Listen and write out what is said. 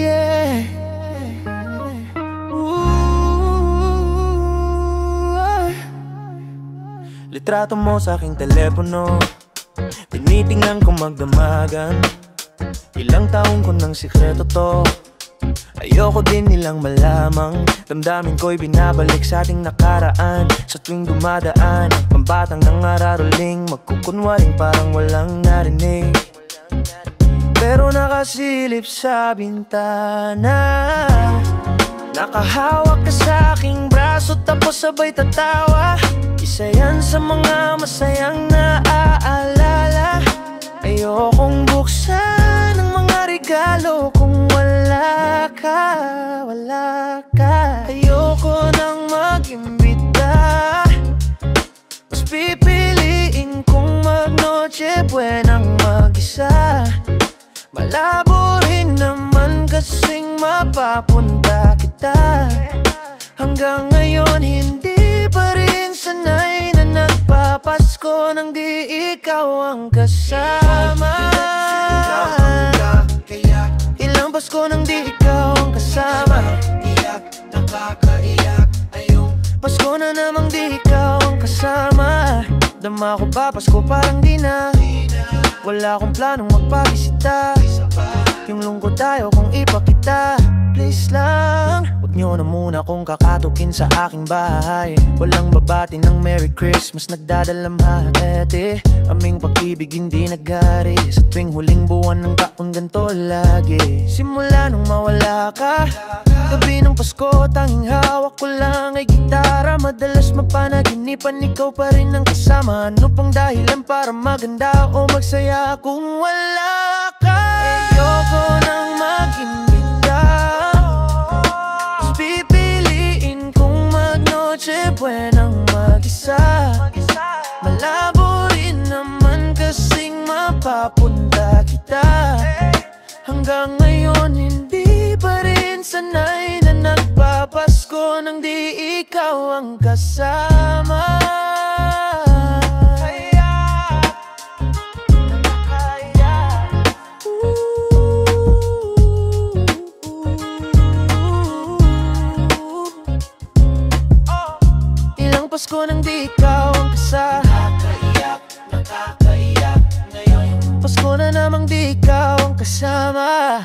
yeah. Litrato mo sa aking telepono, tinitingnan ko magdamagan. Ilang taong ko ng sikreto to, ayoko din nilang malamang. Damdamin ko'y binabalik sa ating nakaraan. Sa tuwing dumadaan, pambatang nangararuling, magkukunwaring parang walang narinig. Pero nakasilip sa bintana, nakahawak ka sa aking braso, tapos sabay tatawa. Isa yan sa mga masayang naaalala. Ayokong buksan ang mga regalo kung wala ka, wala ka. Ayoko nang mag-imbita, mas pipiliin kong mag-noche buenang mag-isa. Malabo rin naman kasing mapapunta kita. Hanggang ngayon hindi pa rin sanay na nagpapasko nang di ikaw ang kasama. Ilang Pasko nang di ikaw ang kasama. Nakakaiyak, ayong Pasko na namang di ikaw ang kasama. Dama ko ba Pasko parang di na. Wala akong planong magpabisita. Yung lungkot tayo kung ipakita. Please lang, huwag nyo na muna kung kakatukin sa aking bahay. Walang babati ng Merry Christmas, nagdadalamhati. Aming pag-ibig hindi nagari. Sa tuwing huling buwan ng taon ganito lagi. Simula nung mawala ka, gabi ng Pasko tanging hawak ko lang ay gitara. Madalas mapanaginipan ikaw pa rin ang kasama. Ano pang dahilan para maganda o magsaya kung wala ka? Ayoko nang mag-imbita, mas pipiliin kong mag-noche buenang mag-isa. Malabo rin naman kasing mapapunta kita. Hanggang ngayon hindi pa rin sanay na nagpapasko nang di ikaw ang kasama. Ilang Pasko nang di ikaw ang kasama. Nakakaiyak, nakakaiyak ngayon. Pasko na namang di ikaw ang kasama.